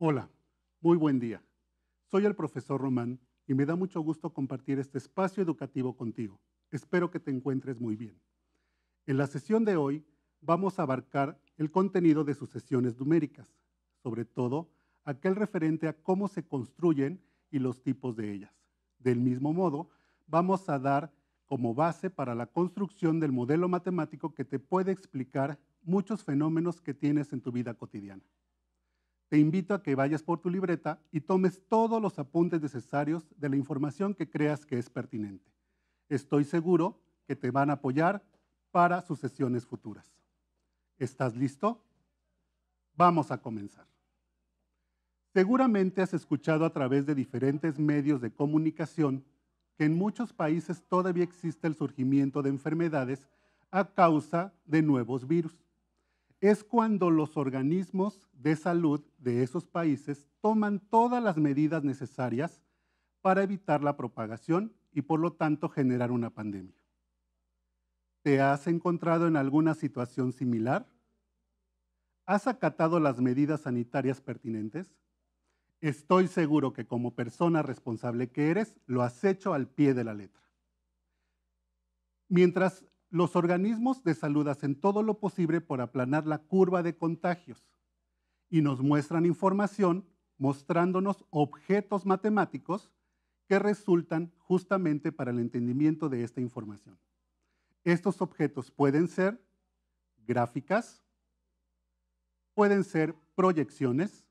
Hola, muy buen día. Soy el profesor Román y me da mucho gusto compartir este espacio educativo contigo. Espero que te encuentres muy bien. En la sesión de hoy vamos a abarcar el contenido de sucesiones numéricas, sobre todo aquel referente a cómo se construyen y los tipos de ellas. Del mismo modo, vamos a dar como base para la construcción del modelo matemático que te puede explicar muchos fenómenos que tienes en tu vida cotidiana. Te invito a que vayas por tu libreta y tomes todos los apuntes necesarios de la información que creas que es pertinente. Estoy seguro que te van a apoyar para sus sesiones futuras. ¿Estás listo? Vamos a comenzar. Seguramente has escuchado a través de diferentes medios de comunicación que en muchos países todavía existe el surgimiento de enfermedades a causa de nuevos virus. Es cuando los organismos de salud de esos países toman todas las medidas necesarias para evitar la propagación y por lo tanto generar una pandemia. ¿Te has encontrado en alguna situación similar? ¿Has acatado las medidas sanitarias pertinentes? Estoy seguro que como persona responsable que eres, lo has hecho al pie de la letra. Mientras los organismos de salud hacen todo lo posible por aplanar la curva de contagios y nos muestran información mostrándonos objetos matemáticos que resultan justamente para el entendimiento de esta información. Estos objetos pueden ser gráficas, pueden ser proyecciones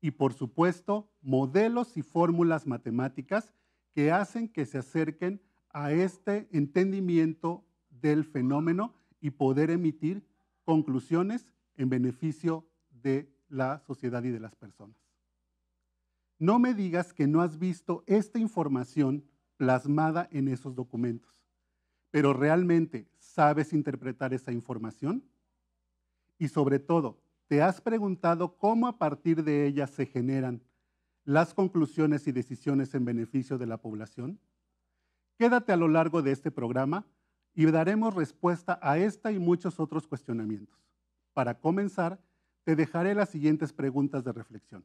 y, por supuesto, modelos y fórmulas matemáticas que hacen que se acerquen a este entendimiento del fenómeno y poder emitir conclusiones en beneficio de la sociedad y de las personas. No me digas que no has visto esta información plasmada en esos documentos, pero ¿realmente sabes interpretar esa información? Y sobre todo, ¿te has preguntado cómo a partir de ella se generan las conclusiones y decisiones en beneficio de la población? Quédate a lo largo de este programa y daremos respuesta a esta y muchos otros cuestionamientos. Para comenzar, te dejaré las siguientes preguntas de reflexión.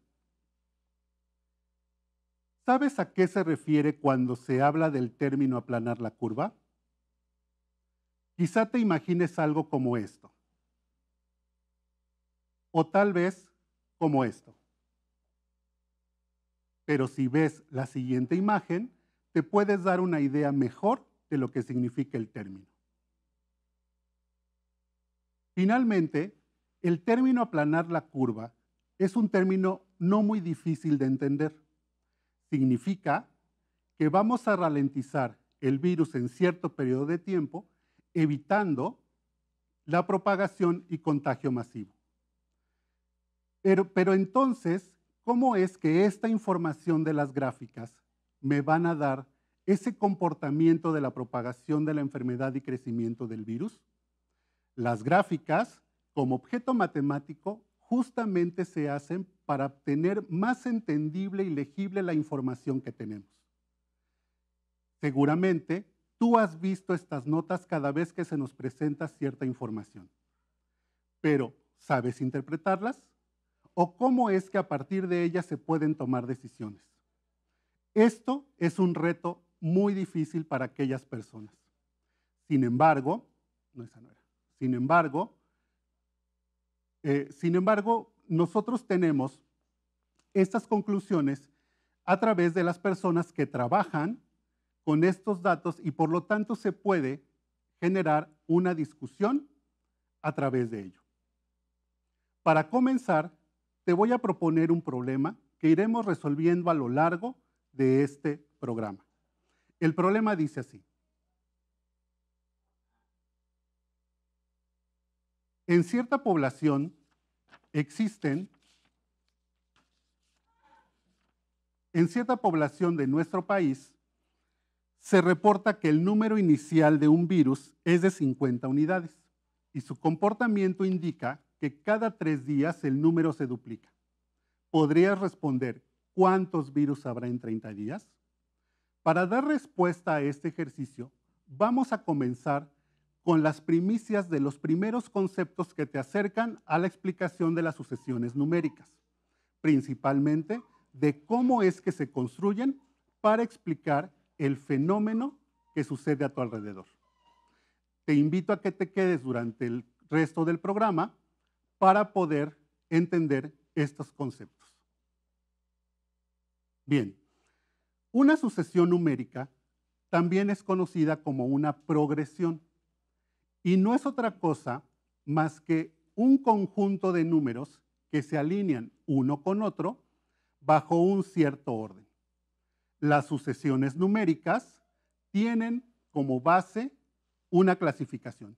¿Sabes a qué se refiere cuando se habla del término aplanar la curva? Quizá te imagines algo como esto, o tal vez como esto. Pero si ves la siguiente imagen, te puedes dar una idea mejor de lo que significa el término. Finalmente, el término aplanar la curva es un término no muy difícil de entender. Significa que vamos a ralentizar el virus en cierto periodo de tiempo, evitando la propagación y contagio masivo. Pero entonces, ¿cómo es que esta información de las gráficas me van a dar ese comportamiento de la propagación de la enfermedad y crecimiento del virus? Las gráficas, como objeto matemático, justamente se hacen para obtener más entendible y legible la información que tenemos. Seguramente, tú has visto estas notas cada vez que se nos presenta cierta información. Pero, ¿sabes interpretarlas? ¿O cómo es que a partir de ellas se pueden tomar decisiones? Esto es un reto muy difícil para aquellas personas. Sin embargo, nosotros tenemos estas conclusiones a través de las personas que trabajan con estos datos y por lo tanto se puede generar una discusión a través de ello. Para comenzar, te voy a proponer un problema que iremos resolviendo a lo largo de este programa. El problema dice así. En cierta población de nuestro país, se reporta que el número inicial de un virus es de 50 unidades y su comportamiento indica que cada 3 días el número se duplica. ¿Podrías responder cuántos virus habrá en 30 días? Para dar respuesta a este ejercicio, vamos a comenzar con las primicias de los primeros conceptos que te acercan a la explicación de las sucesiones numéricas. principalmente de cómo es que se construyen para explicar el fenómeno que sucede a tu alrededor. Te invito a que te quedes durante el resto del programa para poder entender estos conceptos. Bien, una sucesión numérica también es conocida como una progresión y no es otra cosa más que un conjunto de números que se alinean uno con otro bajo un cierto orden. Las sucesiones numéricas tienen como base una clasificación.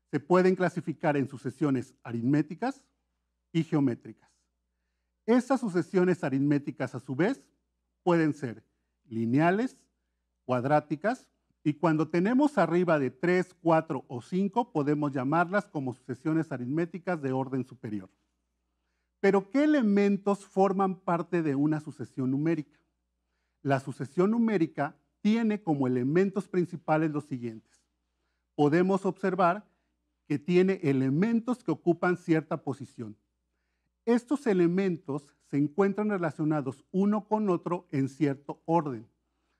Se pueden clasificar en sucesiones aritméticas y geométricas. Estas sucesiones aritméticas, a su vez, pueden ser lineales, cuadráticas, y cuando tenemos arriba de 3, 4 o 5, podemos llamarlas como sucesiones aritméticas de orden superior. Pero, ¿qué elementos forman parte de una sucesión numérica? La sucesión numérica tiene como elementos principales los siguientes. Podemos observar que tiene elementos que ocupan cierta posición. Estos elementos se encuentran relacionados uno con otro en cierto orden.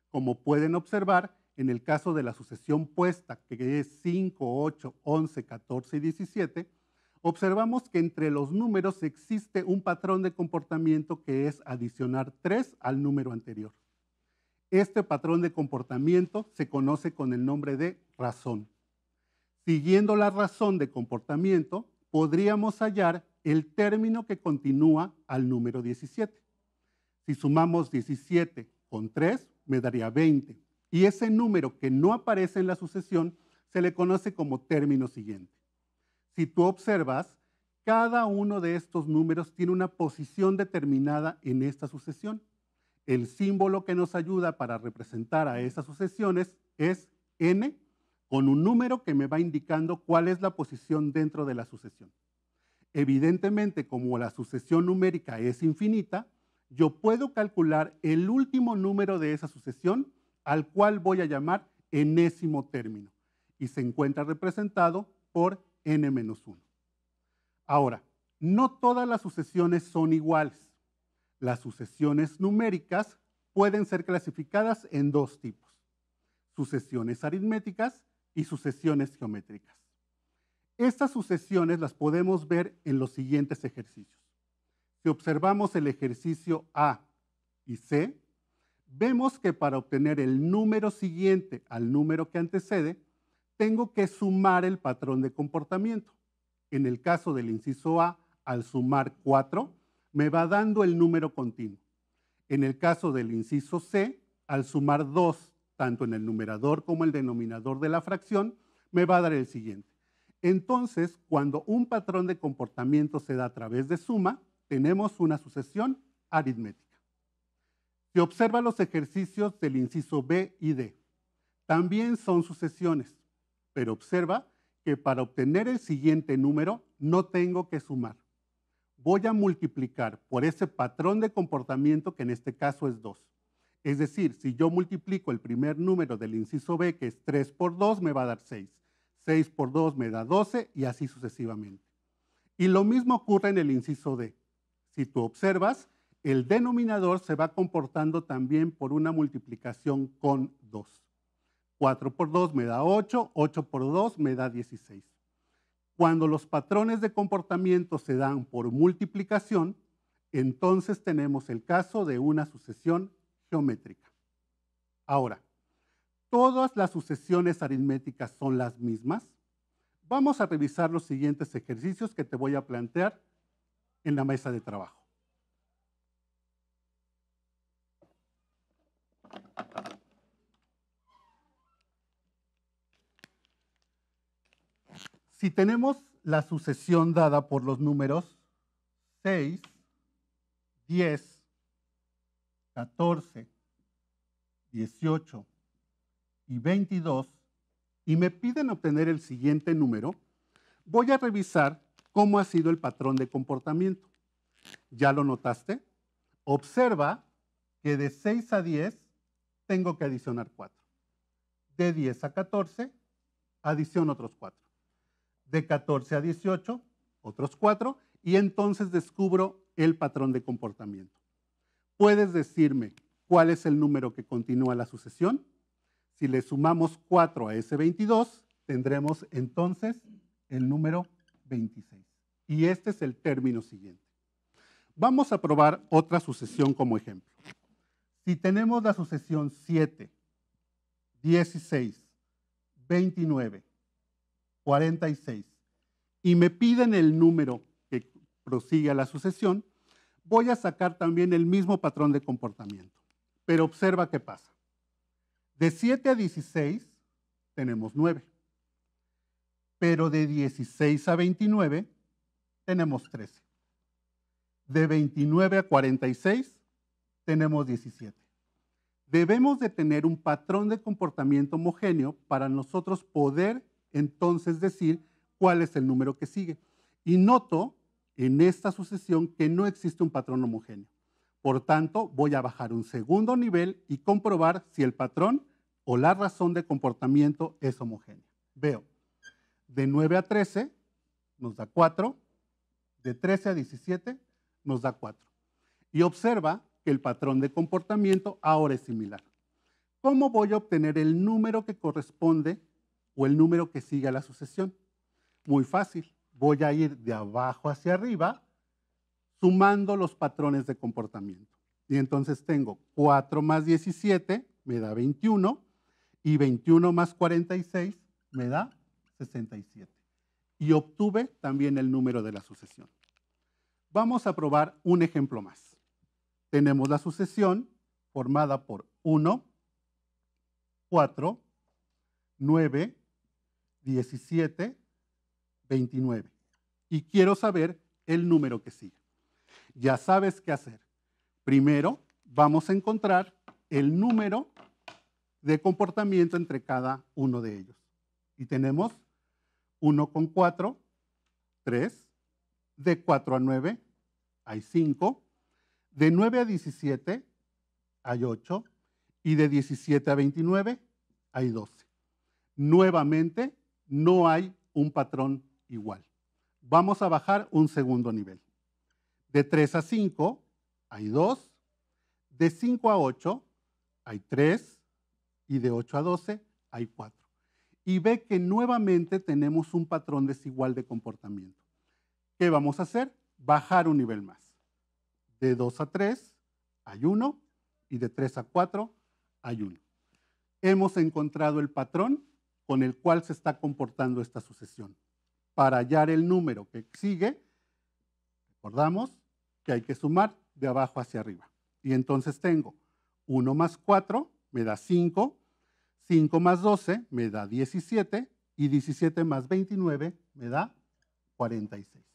Como pueden observar, en el caso de la sucesión puesta, que es 5, 8, 11, 14 y 17, observamos que entre los números existe un patrón de comportamiento que es adicionar 3 al número anterior. Este patrón de comportamiento se conoce con el nombre de razón. Siguiendo la razón de comportamiento, podríamos hallar el término que continúa al número 17. Si sumamos 17 con 3, me daría 20. Y ese número que no aparece en la sucesión se le conoce como término siguiente. Si tú observas, cada uno de estos números tiene una posición determinada en esta sucesión. El símbolo que nos ayuda para representar a esas sucesiones es n, con un número que me va indicando cuál es la posición dentro de la sucesión. Evidentemente, como la sucesión numérica es infinita, yo puedo calcular el último número de esa sucesión, al cual voy a llamar enésimo término, y se encuentra representado por n-1. Ahora, no todas las sucesiones son iguales. Las sucesiones numéricas pueden ser clasificadas en dos tipos: sucesiones aritméticas y sucesiones geométricas. Estas sucesiones las podemos ver en los siguientes ejercicios. Si observamos el ejercicio A y C, vemos que para obtener el número siguiente al número que antecede, tengo que sumar el patrón de comportamiento. En el caso del inciso A, al sumar 4, me va dando el número continuo. En el caso del inciso C, al sumar 2, tanto en el numerador como el denominador de la fracción, me va a dar el siguiente. Entonces, cuando un patrón de comportamiento se da a través de suma, tenemos una sucesión aritmética. Si observa los ejercicios del inciso B y D, también son sucesiones, pero observa que para obtener el siguiente número no tengo que sumar. Voy a multiplicar por ese patrón de comportamiento que en este caso es 2. Es decir, si yo multiplico el primer número del inciso B, que es 3 por 2, me va a dar 6. 6 por 2 me da 12 y así sucesivamente. Y lo mismo ocurre en el inciso D. Si tú observas, el denominador se va comportando también por una multiplicación con 2. 4 por 2 me da 8, 8 por 2 me da 16. Cuando los patrones de comportamiento se dan por multiplicación, entonces tenemos el caso de una sucesión geométrica. Ahora, ¿todas las sucesiones aritméticas son las mismas? Vamos a revisar los siguientes ejercicios que te voy a plantear en la mesa de trabajo. Si tenemos la sucesión dada por los números 6, 10, 14, 18 y 22, y me piden obtener el siguiente número, voy a revisar cómo ha sido el patrón de comportamiento. ¿Ya lo notaste? Observa que de 6 a 10 tengo que adicionar 4. De 10 a 14, adiciono otros 4. De 14 a 18, otros 4, y entonces descubro el patrón de comportamiento. ¿Puedes decirme cuál es el número que continúa la sucesión? Si le sumamos 4 a ese 22, tendremos entonces el número 26. Y este es el término siguiente. Vamos a probar otra sucesión como ejemplo. Si tenemos la sucesión 7, 16, 29, 46 y me piden el número que prosigue a la sucesión, voy a sacar también el mismo patrón de comportamiento. Pero observa qué pasa. De 7 a 16 tenemos 9. Pero de 16 a 29 tenemos 13. De 29 a 46 tenemos 17. Debemos de tener un patrón de comportamiento homogéneo para nosotros poder entonces decir cuál es el número que sigue. Y noto en esta sucesión que no existe un patrón homogéneo. Por tanto, voy a bajar un segundo nivel y comprobar si el patrón o la razón de comportamiento es homogénea. Veo, de 9 a 13 nos da 4, de 13 a 17 nos da 4. Y observa que el patrón de comportamiento ahora es similar. ¿Cómo voy a obtener el número que corresponde o el número que sigue a la sucesión? Muy fácil. Voy a ir de abajo hacia arriba sumando los patrones de comportamiento. Y entonces tengo 4 más 17 me da 21 y 21 más 46 me da 67. Y obtuve también el número de la sucesión. Vamos a probar un ejemplo más. Tenemos la sucesión formada por 1, 4, 9, 17, 29. Y quiero saber el número que sigue. Ya sabes qué hacer. Primero, vamos a encontrar el número de comportamiento entre cada uno de ellos. Y tenemos 1 con 4, 3. De 4 a 9 hay 5. De 9 a 17 hay 8. Y de 17 a 29 hay 12. Nuevamente, no hay un patrón igual. Vamos a bajar un segundo nivel. De 3 a 5 hay 2. De 5 a 8 hay 3. Y de 8 a 12 hay 4. Y ve que nuevamente tenemos un patrón desigual de comportamiento. ¿Qué vamos a hacer? Bajar un nivel más. De 2 a 3 hay 1 y de 3 a 4 hay 1. Hemos encontrado el patrón con el cual se está comportando esta sucesión. Para hallar el número que sigue, recordamos que hay que sumar de abajo hacia arriba. Y entonces tengo 1 más 4 me da 5, 5 más 12 me da 17 y 17 más 29 me da 46.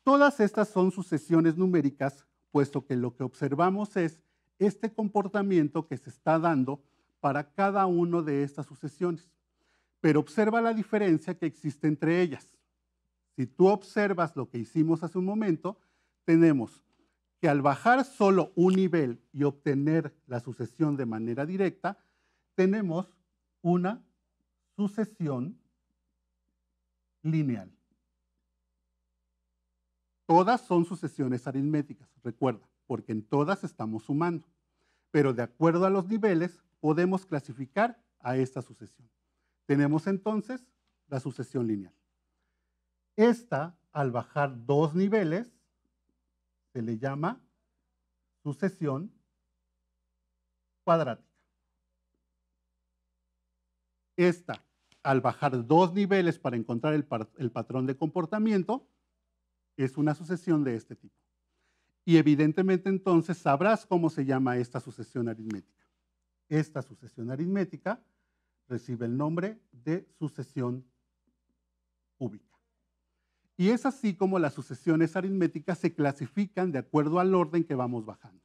Todas estas son sucesiones numéricas, puesto que lo que observamos es este comportamiento que se está dando para cada una de estas sucesiones. Pero observa la diferencia que existe entre ellas. Si tú observas lo que hicimos hace un momento, tenemos que al bajar solo un nivel y obtener la sucesión de manera directa, tenemos una sucesión lineal. Todas son sucesiones aritméticas, recuerda, porque en todas estamos sumando. Pero de acuerdo a los niveles, podemos clasificar a esta sucesión. Tenemos entonces la sucesión lineal. Esta, al bajar 2 niveles, se le llama sucesión cuadrática. Esta, al bajar 2 niveles para encontrar el patrón de comportamiento, es una sucesión de este tipo. Y evidentemente entonces sabrás cómo se llama esta sucesión aritmética. Esta sucesión aritmética recibe el nombre de sucesión cúbica. Y es así como las sucesiones aritméticas se clasifican de acuerdo al orden que vamos bajando.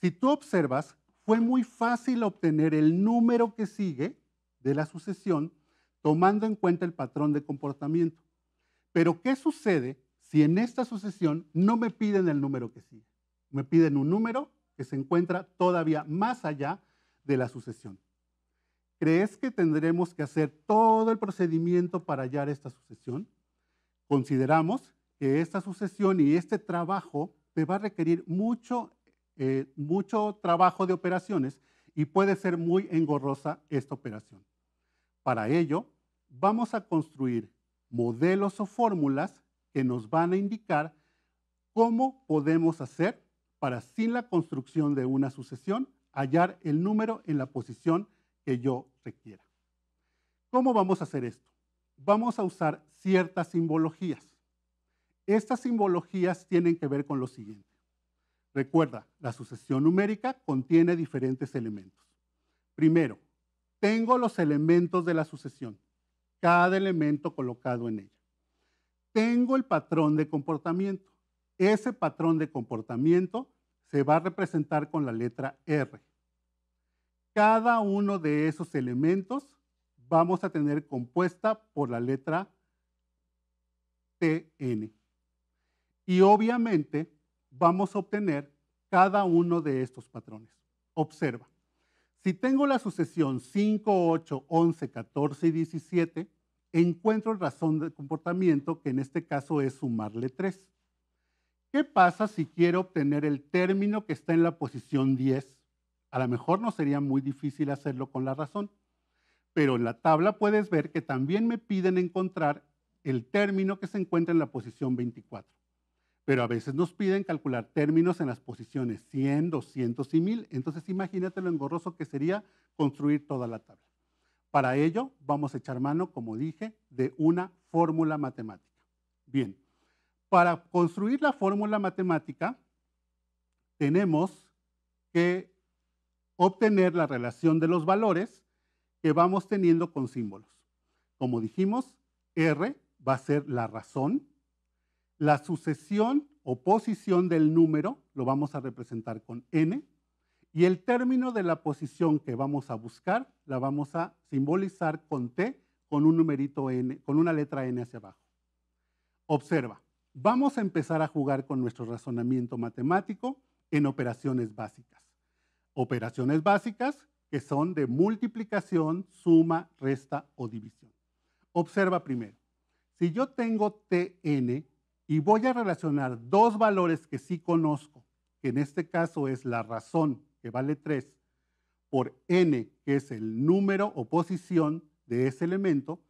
Si tú observas, fue muy fácil obtener el número que sigue de la sucesión tomando en cuenta el patrón de comportamiento. Pero ¿qué sucede si en esta sucesión no me piden el número que sigue? Me piden un número que se encuentra todavía más allá de la sucesión. ¿Crees que tendremos que hacer todo el procedimiento para hallar esta sucesión? Consideramos que esta sucesión y este trabajo te va a requerir mucho trabajo de operaciones y puede ser muy engorrosa esta operación. Para ello, vamos a construir modelos o fórmulas que nos van a indicar cómo podemos hacer para, sin la construcción de una sucesión, hallar el número en la posición que yo requiera. ¿Cómo vamos a hacer esto? Vamos a usar ciertas simbologías. Estas simbologías tienen que ver con lo siguiente. Recuerda, la sucesión numérica contiene diferentes elementos. Primero, tengo los elementos de la sucesión, cada elemento colocado en ella. Tengo el patrón de comportamiento. Ese patrón de comportamiento se va a representar con la letra R. Cada uno de esos elementos vamos a tener compuesta por la letra TN. Y obviamente vamos a obtener cada uno de estos patrones. Observa, si tengo la sucesión 5, 8, 11, 14 y 17, encuentro el razón de comportamiento, que en este caso es sumarle 3. ¿Qué pasa si quiero obtener el término que está en la posición 10? A lo mejor no sería muy difícil hacerlo con la razón, pero en la tabla puedes ver que también me piden encontrar el término que se encuentra en la posición 24. Pero a veces nos piden calcular términos en las posiciones 100, 200 y 1000. Entonces imagínate lo engorroso que sería construir toda la tabla. Para ello vamos a echar mano, como dije, de una fórmula matemática. Bien, para construir la fórmula matemática tenemos que obtener la relación de los valores que vamos teniendo con símbolos. Como dijimos, R va a ser la razón. La sucesión o posición del número lo vamos a representar con N. Y el término de la posición que vamos a buscar la vamos a simbolizar con T, con un numerito N, con una letra N hacia abajo. Observa, vamos a empezar a jugar con nuestro razonamiento matemático en operaciones básicas. Operaciones básicas que son de multiplicación, suma, resta o división. Observa primero, si yo tengo Tn y voy a relacionar dos valores que sí conozco, que en este caso es la razón, que vale 3, por n, que es el número o posición de ese elemento,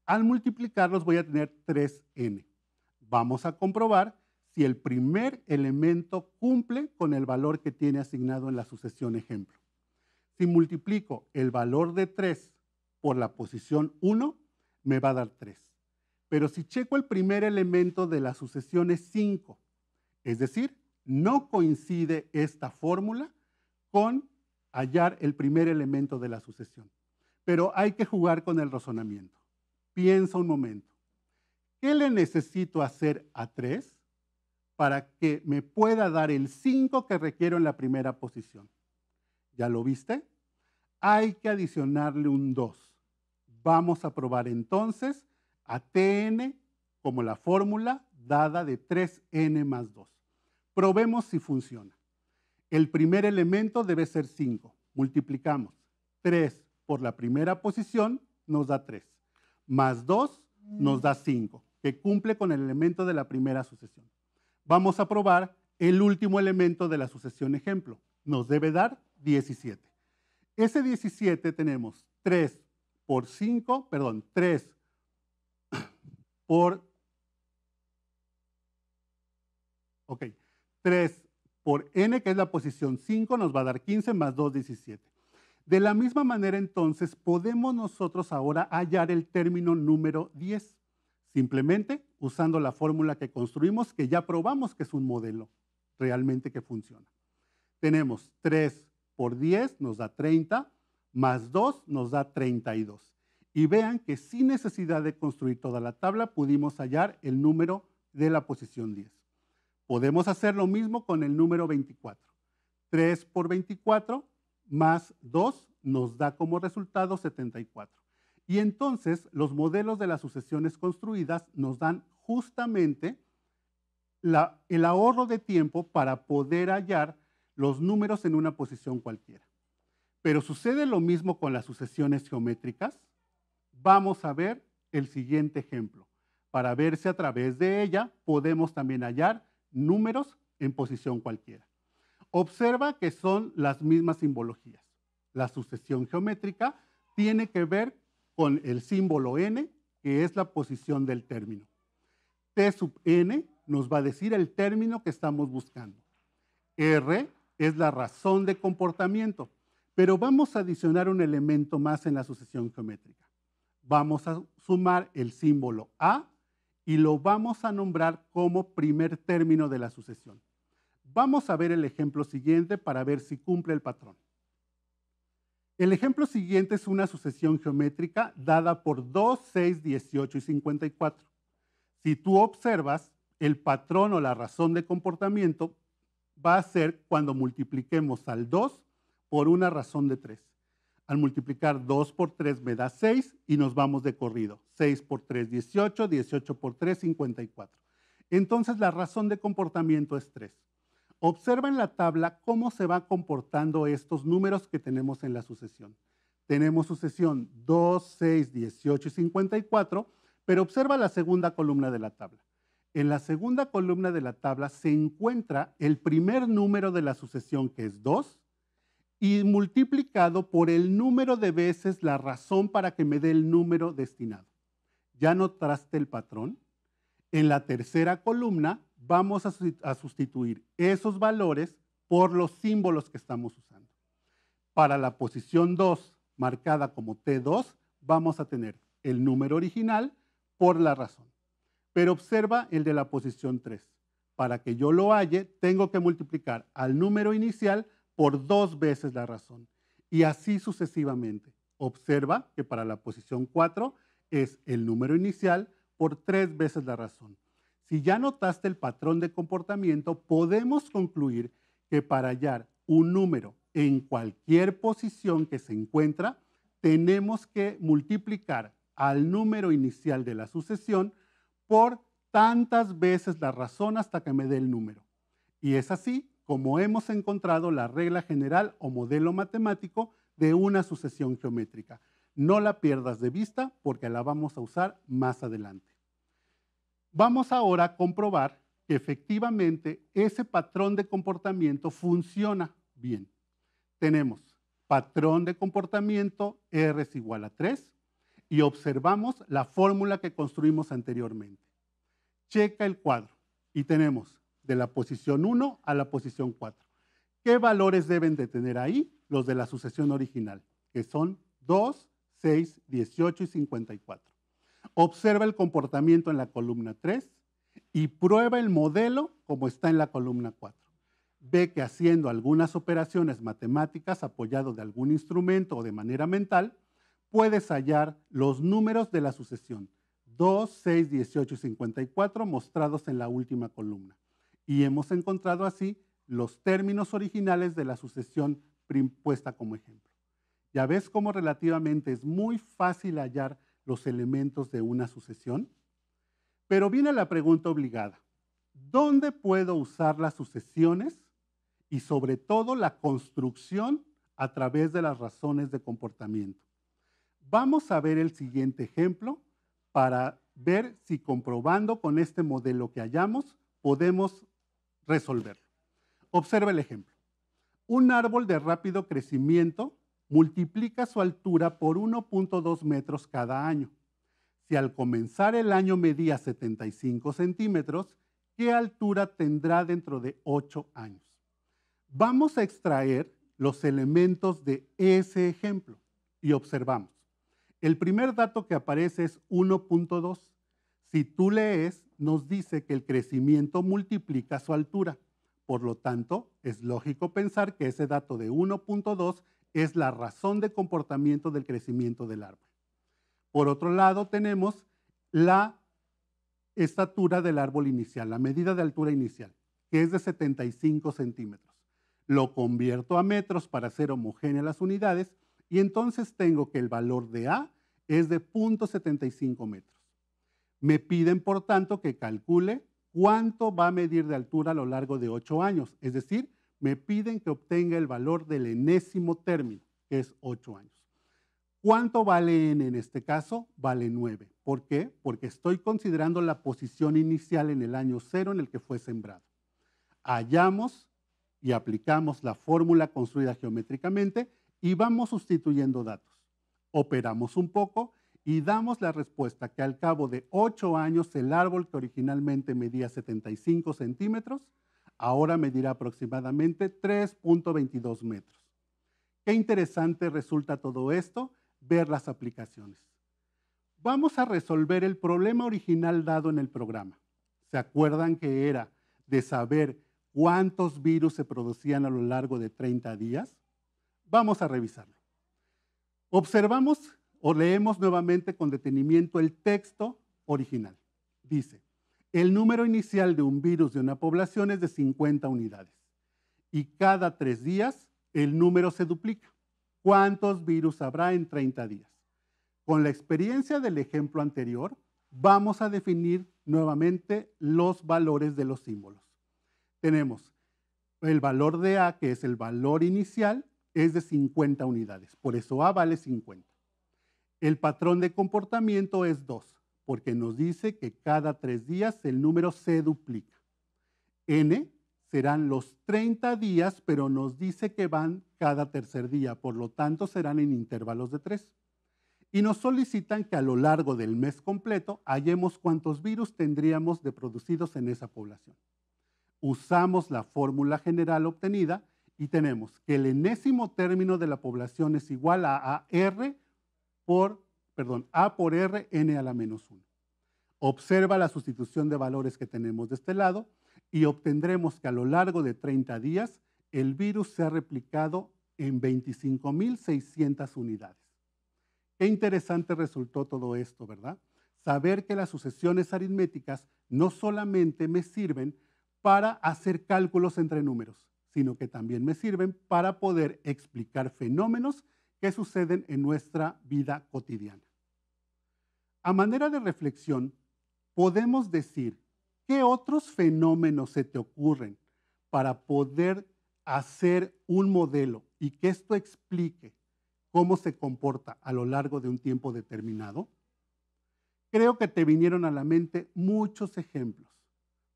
al multiplicarlos voy a tener 3n. Vamos a comprobar si el primer elemento cumple con el valor que tiene asignado en la sucesión ejemplo. Si multiplico el valor de 3 por la posición 1, me va a dar 3. Pero si checo el primer elemento de la sucesión es 5, es decir, no coincide esta fórmula con hallar el primer elemento de la sucesión. Pero hay que jugar con el razonamiento. Piensa un momento. ¿Qué le necesito hacer a 3 para que me pueda dar el 5 que requiero en la primera posición? ¿Ya lo viste? Hay que adicionarle un 2. Vamos a probar entonces a Tn como la fórmula dada de 3n más 2. Probemos si funciona. El primer elemento debe ser 5. Multiplicamos 3 por la primera posición, nos da 3. Más 2 nos da 5, que cumple con el elemento de la primera sucesión. Vamos a probar el último elemento de la sucesión ejemplo. Nos debe dar 17. Ese 17 tenemos 3 por 5, perdón, 3 por, 3 por n, que es la posición 5, nos va a dar 15 más 2, 17. De la misma manera, entonces, podemos nosotros ahora hallar el término número 10, simplemente usando la fórmula que construimos, que ya probamos que es un modelo realmente que funciona. Tenemos 3 por 10, nos da 30, más 2 nos da 32. Y vean que sin necesidad de construir toda la tabla, pudimos hallar el número de la posición 10. Podemos hacer lo mismo con el número 24. 3 por 24 más 2 nos da como resultado 74. Y entonces los modelos de las sucesiones construidas nos dan justamente el ahorro de tiempo para poder hallar los números en una posición cualquiera. Pero sucede lo mismo con las sucesiones geométricas. Vamos a ver el siguiente ejemplo para ver si a través de ella podemos también hallar números en posición cualquiera. Observa que son las mismas simbologías. La sucesión geométrica tiene que ver con el símbolo n, que es la posición del término. T sub n nos va a decir el término que estamos buscando. R es la razón de comportamiento, pero vamos a adicionar un elemento más en la sucesión geométrica. Vamos a sumar el símbolo A y lo vamos a nombrar como primer término de la sucesión. Vamos a ver el ejemplo siguiente para ver si cumple el patrón. El ejemplo siguiente es una sucesión geométrica dada por 2, 6, 18 y 54. Si tú observas, el patrón o la razón de comportamiento va a ser cuando multipliquemos al 2 por una razón de 3. Al multiplicar 2 por 3 me da 6 y nos vamos de corrido. 6 por 3, 18, 18 por 3, 54. Entonces la razón de comportamiento es 3. Observa en la tabla cómo se van comportando estos números que tenemos en la sucesión. Tenemos sucesión 2, 6, 18 y 54, pero observa la segunda columna de la tabla. En la segunda columna de la tabla se encuentra el primer número de la sucesión, que es 2, y multiplicado por el número de veces la razón para que me dé el número destinado. ¿Ya notaste el patrón? En la tercera columna vamos a sustituir esos valores por los símbolos que estamos usando. Para la posición 2, marcada como T2, vamos a tener el número original por la razón. Pero observa el de la posición 3. Para que yo lo halle, tengo que multiplicar al número inicial por 2 veces la razón. Y así sucesivamente. Observa que para la posición 4 es el número inicial por 3 veces la razón. Si ya notaste el patrón de comportamiento, podemos concluir que para hallar un número en cualquier posición que se encuentra, tenemos que multiplicar al número inicial de la sucesión por tantas veces la razón hasta que me dé el número. Y es así como hemos encontrado la regla general o modelo matemático de una sucesión geométrica. No la pierdas de vista porque la vamos a usar más adelante. Vamos ahora a comprobar que efectivamente ese patrón de comportamiento funciona bien. Tenemos patrón de comportamiento R es igual a 3 y observamos la fórmula que construimos anteriormente. Checa el cuadro y tenemos de la posición 1 a la posición 4. ¿Qué valores deben de tener ahí? Los de la sucesión original, que son 2, 6, 18 y 54. Observa el comportamiento en la columna 3 y prueba el modelo como está en la columna 4. Ve que haciendo algunas operaciones matemáticas apoyado de algún instrumento o de manera mental, puedes hallar los números de la sucesión 2, 6, 18 y 54 mostrados en la última columna. Y hemos encontrado así los términos originales de la sucesión puesta como ejemplo. Ya ves cómo relativamente es muy fácil hallar los elementos de una sucesión. Pero viene la pregunta obligada. ¿Dónde puedo usar las sucesiones y sobre todo la construcción a través de las razones de comportamiento? Vamos a ver el siguiente ejemplo para ver si comprobando con este modelo que hallamos podemos resolverlo. Observa el ejemplo. Un árbol de rápido crecimiento multiplica su altura por 1.2 metros cada año. Si al comenzar el año medía 75 centímetros, ¿qué altura tendrá dentro de 8 años? Vamos a extraer los elementos de ese ejemplo y observamos. El primer dato que aparece es 1.2. Si tú lees, nos dice que el crecimiento multiplica su altura. Por lo tanto, es lógico pensar que ese dato de 1.2 es la razón de comportamiento del crecimiento del árbol. Por otro lado, tenemos la estatura del árbol inicial, la medida de altura inicial, que es de 75 centímetros. Lo convierto a metros para hacer homogéneas las unidades y entonces tengo que el valor de A es de 0.75 metros. Me piden, por tanto, que calcule cuánto va a medir de altura a lo largo de 8 años. Es decir, me piden que obtenga el valor del enésimo término, que es 8 años. ¿Cuánto vale n en este caso? Vale 9. ¿Por qué? Porque estoy considerando la posición inicial en el año 0 en el que fue sembrado. Hallamos y aplicamos la fórmula construida geométricamente y vamos sustituyendo datos. Operamos un poco y damos la respuesta que al cabo de 8 años el árbol que originalmente medía 75 centímetros, ahora medirá aproximadamente 3.22 metros. Qué interesante resulta todo esto, ver las aplicaciones. Vamos a resolver el problema original dado en el programa. ¿Se acuerdan que era de saber cuántos virus se producían a lo largo de 30 días? Vamos a revisarlo. Observamos o leemos nuevamente con detenimiento el texto original. Dice, el número inicial de un virus de una población es de 50 unidades y cada 3 días el número se duplica. ¿Cuántos virus habrá en 30 días? Con la experiencia del ejemplo anterior, vamos a definir nuevamente los valores de los símbolos. Tenemos el valor de A, que es el valor inicial, es de 50 unidades. Por eso A vale 50. El patrón de comportamiento es 2, porque nos dice que cada 3 días el número se duplica. N serán los 30 días, pero nos dice que van cada tercer día, por lo tanto serán en intervalos de 3. Y nos solicitan que a lo largo del mes completo hallemos cuántos virus tendríamos de producidos en esa población. Usamos la fórmula general obtenida y tenemos que el enésimo término de la población es igual a A por R n a la menos 1. Observa la sustitución de valores que tenemos de este lado y obtendremos que a lo largo de 30 días el virus se ha replicado en 25.600 unidades. Qué interesante resultó todo esto, ¿verdad? Saber que las sucesiones aritméticas no solamente me sirven para hacer cálculos entre números, sino que también me sirven para poder explicar fenómenos que suceden en nuestra vida cotidiana. A manera de reflexión, podemos decir, ¿qué otros fenómenos se te ocurren para poder hacer un modelo y que esto explique cómo se comporta a lo largo de un tiempo determinado? Creo que te vinieron a la mente muchos ejemplos.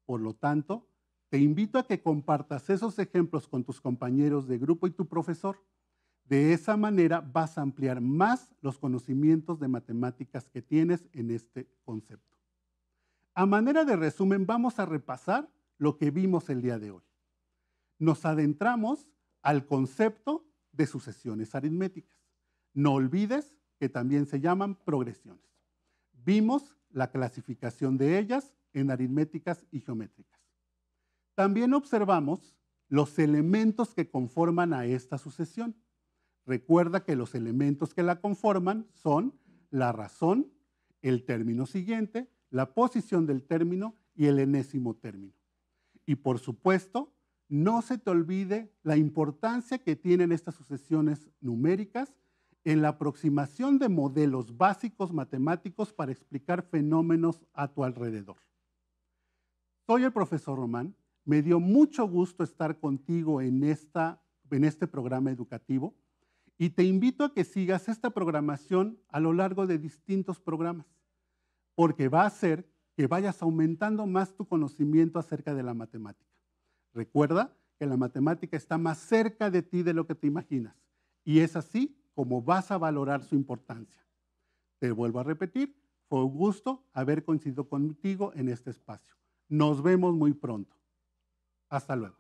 Por lo tanto, te invito a que compartas esos ejemplos con tus compañeros de grupo y tu profesor. De esa manera vas a ampliar más los conocimientos de matemáticas que tienes en este concepto. A manera de resumen, vamos a repasar lo que vimos el día de hoy. Nos adentramos al concepto de sucesiones aritméticas. No olvides que también se llaman progresiones. Vimos la clasificación de ellas en aritméticas y geométricas. También observamos los elementos que conforman a esta sucesión. Recuerda que los elementos que la conforman son la razón, el término siguiente, la posición del término y el enésimo término. Y por supuesto, no se te olvide la importancia que tienen estas sucesiones numéricas en la aproximación de modelos básicos matemáticos para explicar fenómenos a tu alrededor. Soy el profesor Román. Me dio mucho gusto estar contigo en este programa educativo y te invito a que sigas esta programación a lo largo de distintos programas, porque va a hacer que vayas aumentando más tu conocimiento acerca de la matemática. Recuerda que la matemática está más cerca de ti de lo que te imaginas y es así como vas a valorar su importancia. Te vuelvo a repetir, fue un gusto haber coincidido contigo en este espacio. Nos vemos muy pronto. Hasta luego.